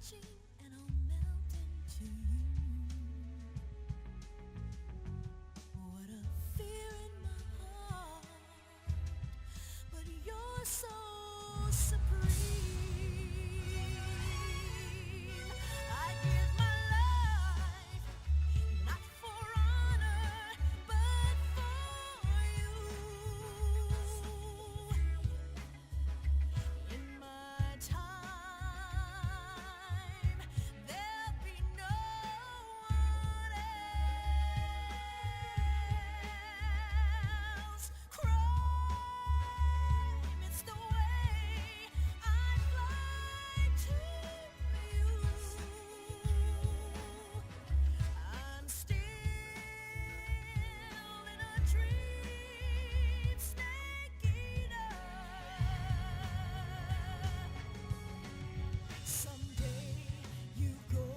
and I'll melt into you. What a fear in my heart, but you're so supreme. I give my life, not for honor, but for you. In my time, there'll be no one else. Crime, it's the way I fly to you. I'm still in a dream, snake eater. Someday you go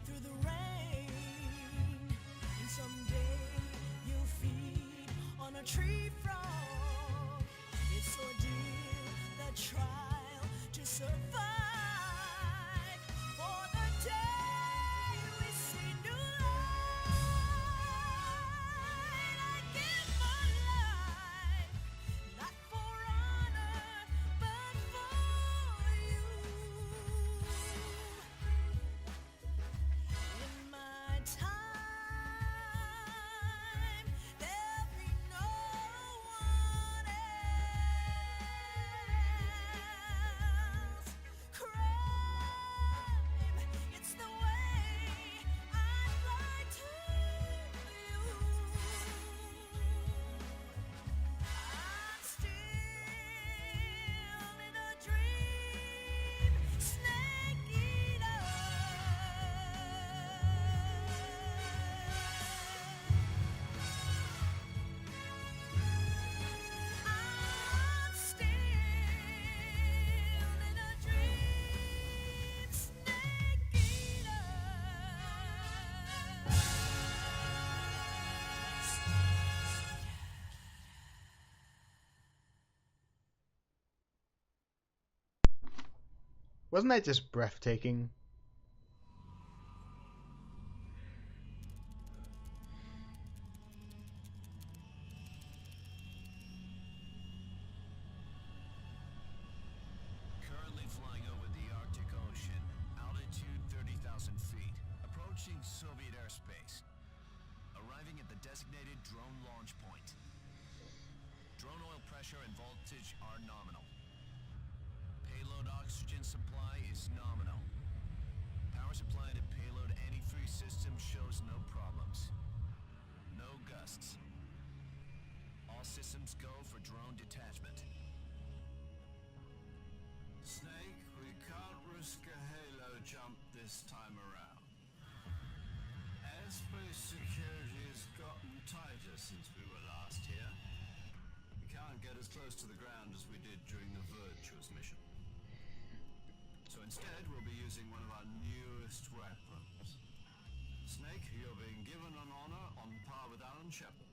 through the rain, and someday you'll feed on a tree frog. It's ordeal, the trial to survive. For the day we see new light, I give my life, not for honor, but for you. In my time, there'll be no one else. Crime, it's the way I fly to you. I'm still in a dream, snake eater. I'm still in a dream, snake eater. Wasn't that just breathtaking? Currently flying over the Arctic Ocean, altitude 30,000 feet, approaching Soviet airspace. Arriving at the designated drone launch point. Drone oil pressure and voltage are nominal. Payload oxygen supply is nominal. Power supply to payload antifreeze system shows no problems. No gusts. All systems go for drone detachment. Snake, we can't risk a halo jump this time around. Airspace security has gotten tighter since we were last here. We can't get as close to the ground as we did during the Virtuous mission. So instead, we'll be using one of our newest weapons. Snake, you're being given an honor on par with Alan Shepard.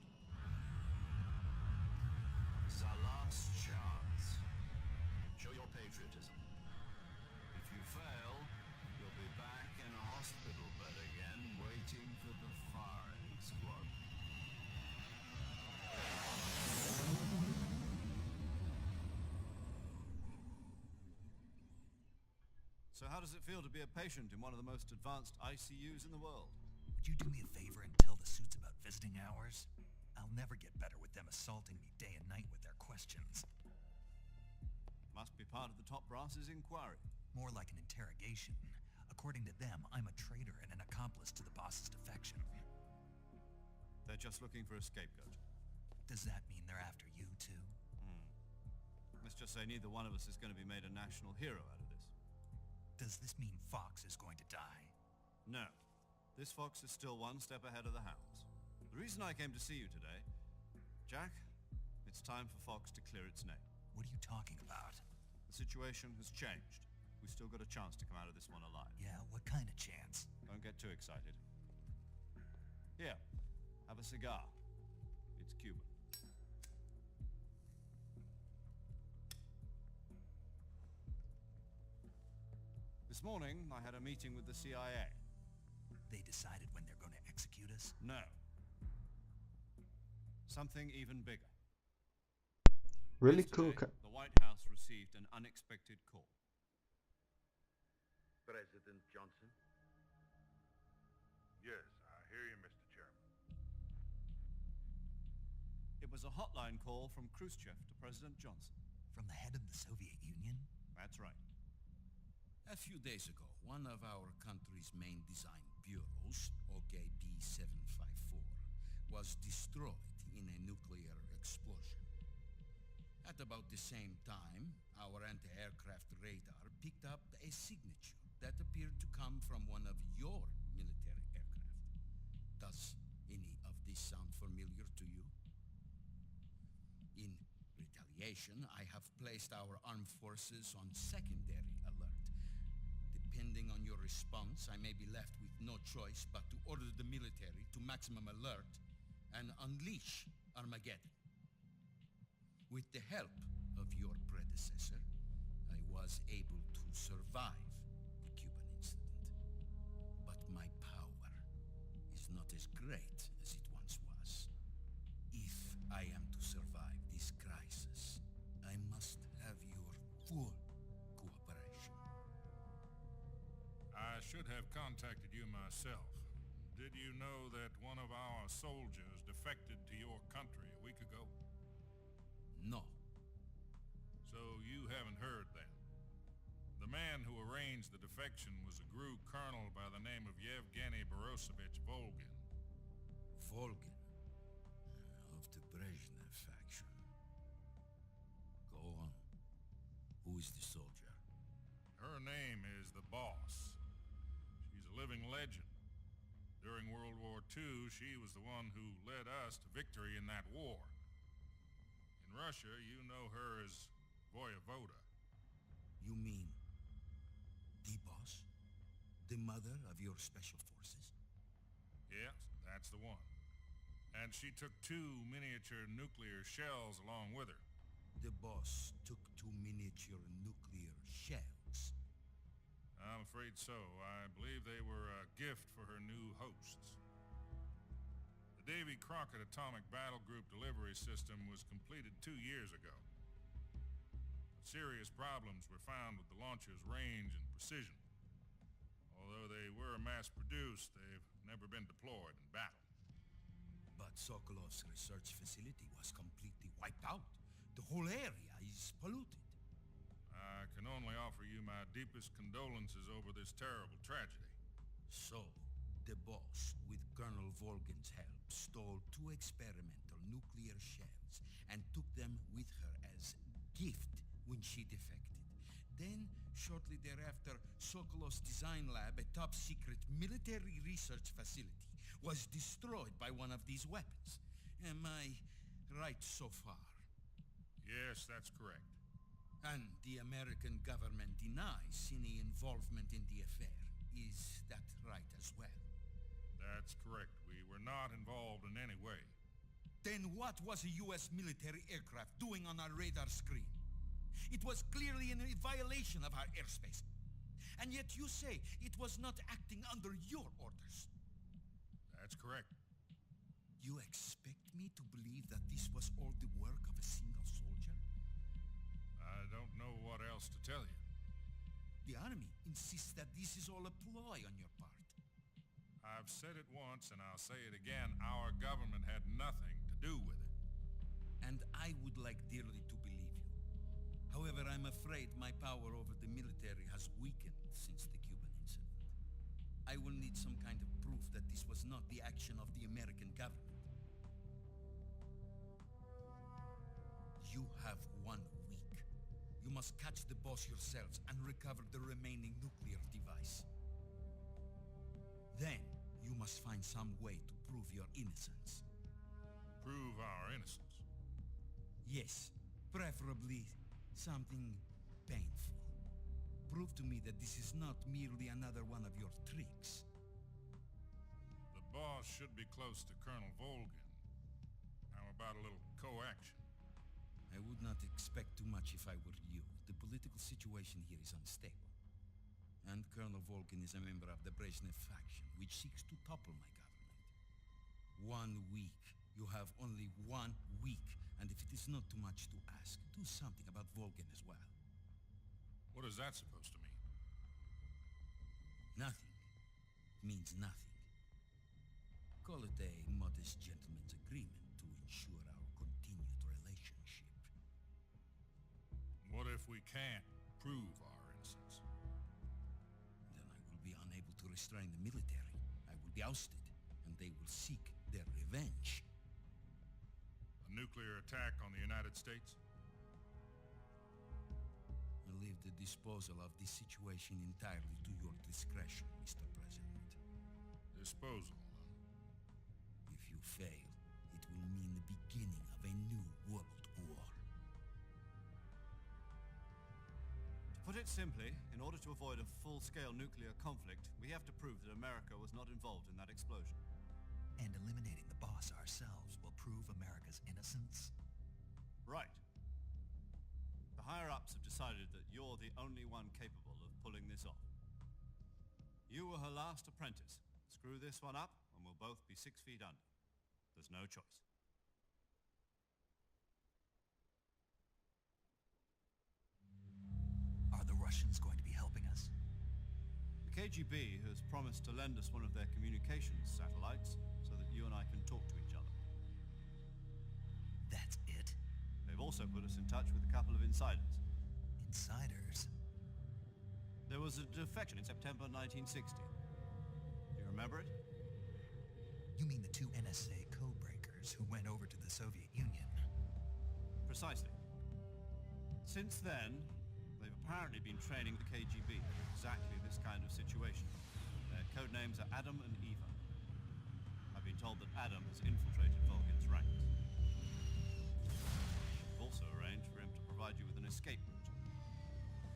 This is our last chance. Show your patriotism. If you fail, you'll be back in a hospital bed again, waiting for the firing squad. So how does it feel to be a patient in one of the most advanced ICUs in the world? Would you do me a favor and tell the suits about visiting hours? I'll never get better with them assaulting me day and night with their questions. Must be part of the top brass's inquiry. More like an interrogation. According to them, I'm a traitor and an accomplice to the boss's defection. They're just looking for a scapegoat. Does that mean they're after you too? Let's just say neither one of us is going to be made a national hero out of this. Does this mean Fox is going to die? No. This fox is still one step ahead of the hounds. The reason I came to see you today, Jack, it's time for Fox to clear its name. What are you talking about? The situation has changed. We've still got a chance to come out of this one alive. Yeah, what kind of chance? Don't get too excited. Here, have a cigar. It's Cuban. This morning, I had a meeting with the CIA. They decided when they're going to execute us? No. Something even bigger. Really cool. Yesterday, the White House received an unexpected call. President Johnson? Yes, I hear you, Mr. Chairman. It was a hotline call from Khrushchev to President Johnson. From the head of the Soviet Union? That's right. A few days ago, one of our country's main design bureaus, OKB 754, was destroyed in a nuclear explosion. At about the same time, our anti-aircraft radar picked up a signature that appeared to come from one of your military aircraft. Does any of this sound familiar to you? In retaliation, I have placed our armed forces on secondary alert. Depending on your response, I may be left with no choice but to order the military to maximum alert and unleash Armageddon. With the help of your predecessor, I was able to survive the Cuban incident. But my power is not as great as it once was. If I am to survive this crisis, I must have your full cooperation. I should have contacted you myself. Did you know that one of our soldiers defected to your country a week ago? No. So you haven't heard then. The man who arranged the defection was a GRU colonel by the name of Yevgeny Borosovich Volgin. Volgin, of the Brezhnev faction. Go on. Who is the soldier? Her name is the Boss. She's a living legend. During World War II, she was the one who led us to victory in that war. In Russia, you know her as Voyevoda. You mean the boss? The mother of your special forces? Yes, that's the one. And she took 2 miniature nuclear shells along with her. The boss took 2 miniature nuclear shells. I'm afraid so. I believe they were a gift for her new hosts. The Davy Crockett Atomic Battle Group delivery system was completed 2 years ago. Serious problems were found with the launcher's range and precision. Although they were mass-produced, they've never been deployed in battle. But Sokolov's research facility was completely wiped out. The whole area is polluted. I can only offer you my deepest condolences over this terrible tragedy. So, the boss, with Colonel Volgin's help, stole 2 experimental nuclear shells and took them with her as gift when she defected. Then, shortly thereafter, Sokolov's design lab, a top-secret military research facility, was destroyed by one of these weapons. Am I right so far? Yes, that's correct. And the American government denies any involvement in the affair. Is that right as well? That's correct. We were not involved in any way. Then what was a U.S. military aircraft doing on our radar screen? It was clearly in a violation of our airspace. And yet you say it was not acting under your orders. That's correct. You expect me to believe that this was all the work of a single soldier? I don't know what else to tell you. The army insists that this is all a ploy on your part. I've said it once and I'll say it again. Our government had nothing to do with it. And I would like dearly to believe you. However, I'm afraid my power over the military has weakened since the Cuban incident. I will need some kind of proof that this was not the action of the American government. You have 1 week. You must catch the boss yourselves and recover the remaining nuclear device. Then, you must find some way to prove your innocence. Prove our innocence. Yes, preferably something painful. Prove to me that this is not merely another one of your tricks. The boss should be close to Colonel Volgin. How about a little coaction? I would not expect too much if I were you. The political situation here is unstable. And Colonel Volkin is a member of the Brezhnev faction, which seeks to topple my government. 1 week. You have only 1 week. And if it is not too much to ask, do something about Volkin as well. What is that supposed to mean? Nothing means nothing. Call it a modest gentleman's agreement to ensure our continued relationship. What if we can't prove our innocence? Then I will be unable to restrain the military. I will be ousted, and they will seek their revenge. A nuclear attack on the United States? I leave the disposal of this situation entirely to your discretion, Mr. President. Disposal, huh? If you fail, it will mean the beginning of a new world war. To put it simply, in order to avoid a full-scale nuclear conflict, we have to prove that America was not involved in that explosion. And eliminating the boss ourselves will prove America's innocence? Right. The higher-ups have decided that you're the only one capable of pulling this off. You were her last apprentice. Screw this one up, and we'll both be 6 feet under. There's no choice. Are the Russians going to be helping us? The KGB has promised to lend us one of their communications satellites so that you and I can talk to each other. That's it? They've also put us in touch with a couple of insiders. Insiders? There was a defection in September 1960. Do you remember it? You mean the 2 NSA codebreakers who went over to the Soviet Union? Precisely. Since then, they've apparently been training the KGB for exactly this kind of situation. Their code names are Adam and Eva. I've been told that Adam has infiltrated Volkin's ranks. We've also arranged for him to provide you with an escape route.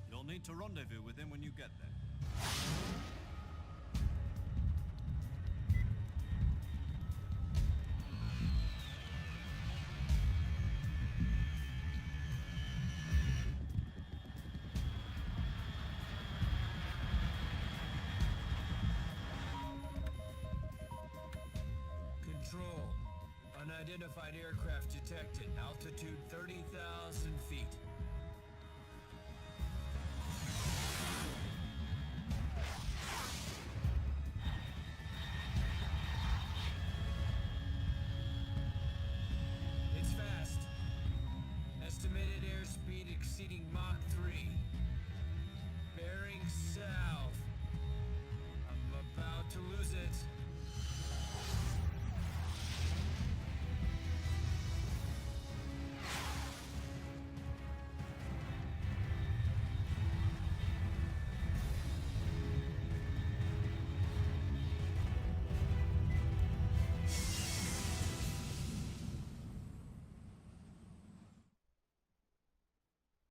You'll need to rendezvous with him when you get there. Control. Unidentified aircraft detected. Altitude 30,000 feet.